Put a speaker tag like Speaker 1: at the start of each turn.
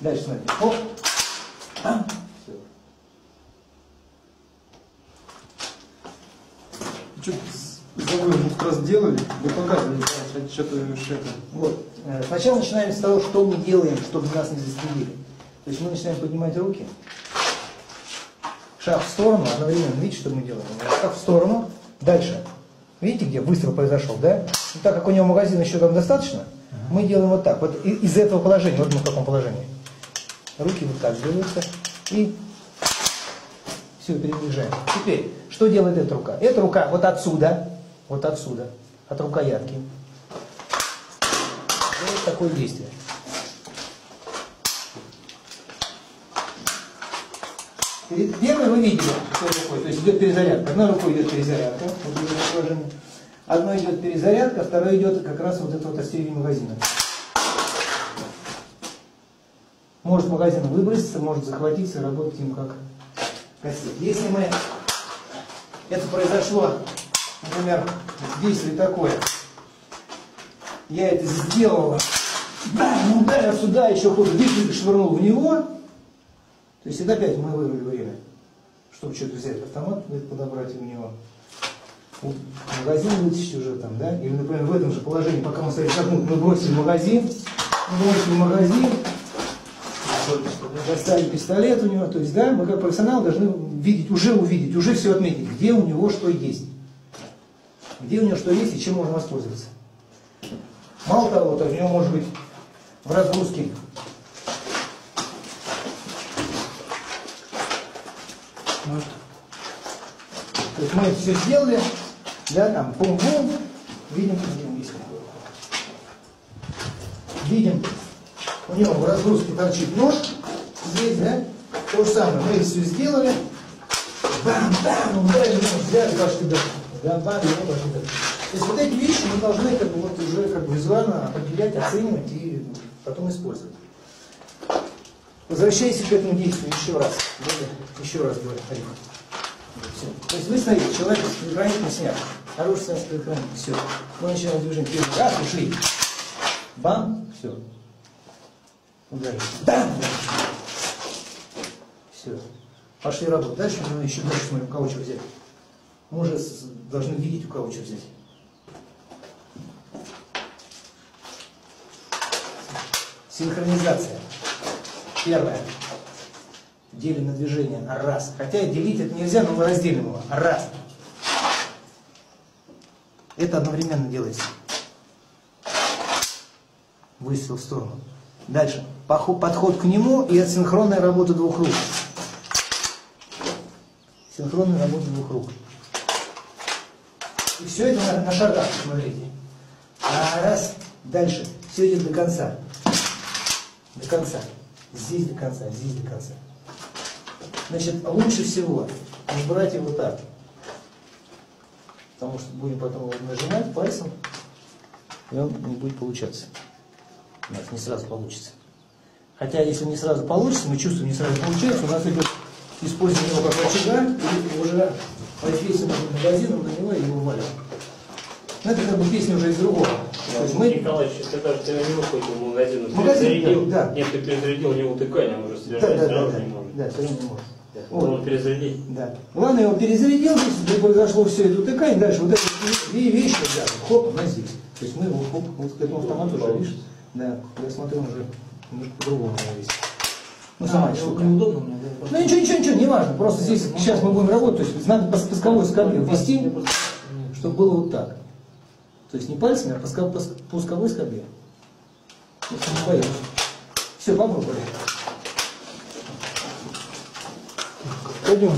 Speaker 1: Дальше смотри. Оп. Все.
Speaker 2: Что вы как раз делали? Вы показывали, что-то.
Speaker 1: Вот. Сначала начинаем с того, что мы делаем, чтобы нас не застрелили. То есть мы начинаем поднимать руки. Шаг в сторону, одновременно, видите, что мы делаем? Шаг в сторону. Дальше. Видите, где выстрел произошел, да? И так как у него магазин еще там достаточно, мы делаем вот так. Вот из этого положения, вот мы в каком положении. Руки вот так делаются. И все, передвигаем. Теперь, что делает эта рука? Эта рука вот отсюда, от рукоятки. Вот такое действие. Первое вы видели, рукой, то есть идет перезарядка. Одной рукой идет перезарядка, вот одной идет перезарядка, второй идет как раз вот это вот остерение магазина. Может магазин выброситься, может захватиться и работать им как кассет. Если мы это произошло, например, действие такое, я это сделал, ударил сюда, еще хуже, швырнул в него. То есть это опять мы выиграли время, чтобы что-то взять автомат, подобрать у него. Магазин вытащить уже там, да? Или, например, в этом же положении, пока мы стоим шагнут, мы бросили магазин, достали пистолет у него. То есть, да, мы как профессионал должны видеть, уже все отметить, где у него что есть. Где у него что есть и чем можно воспользоваться. Мало того, то у него может быть в разгрузке то есть мы это все сделали, да, там, бум-бум, видим, у него в разгрузке торчит нож, здесь, да, то же самое, мы это все сделали, бам-бам, ударили, взяли, пошли дальше, бам-бам, его пошли дальше. То есть вот эти вещи мы должны как бы, вот, уже как бы визуально определять, оценивать и потом использовать. Возвращаясь к этому действию еще раз говорю. Все. То есть вы стоите, человек с предохранителем снят, оружие с предохранителем, все. Мы начинаем движение, первый раз, ушли, бам, все. Ударили, бам, все. Пошли работать. Дальше мы еще дальше смотрим, у кого что взять. Мы уже должны видеть, у кого что взять. Синхронизация. Первое. Делим на движение. Раз. Хотя делить это нельзя, но мы разделим его. Раз. Это одновременно делается. Выстрел в сторону. Дальше. Подход к нему и асинхронная работа двух рук. Синхронная работа двух рук. И все это на шагах, смотрите. Раз. Дальше. Все идет до конца. До конца. Здесь до конца, здесь до конца. Значит, лучше всего не брать его так. Потому что будем потом его нажимать пальцем, и он не будет получаться. У нас не сразу получится. Хотя, если не сразу получится, мы чувствуем, не сразу получается, у нас идет использование его как рычага, и уже воздействуем магазином на него и его валим. Но это как бы песня уже из другого.
Speaker 3: Николаевич, ты даже ты на него ходил магазин, перезарядил.
Speaker 1: Да.
Speaker 3: Нет, ты перезарядил, у него утыкание, он уже содержать сразу не может.
Speaker 1: Да, сразу не может.
Speaker 3: Вот. Он перезарядить.
Speaker 1: Да. Главное, его перезарядил, здесь произошло все это утыкание, дальше вот эти две вещи, да, хоп, на здесь. То есть мы его хоп, вот к этому автомату уже, видишь, да, я смотрю, он уже немножко по-другому есть. Ну, сама штука.
Speaker 2: Неудобно мне, да?
Speaker 1: Ну, ничего, не важно, просто здесь сейчас мы будем работать, то есть надо по спусковой скобе ввести, чтобы было вот так. То есть не пальцами, а по спусковой скобе. Если не боюсь. Все, попробовали.
Speaker 2: Пойдем.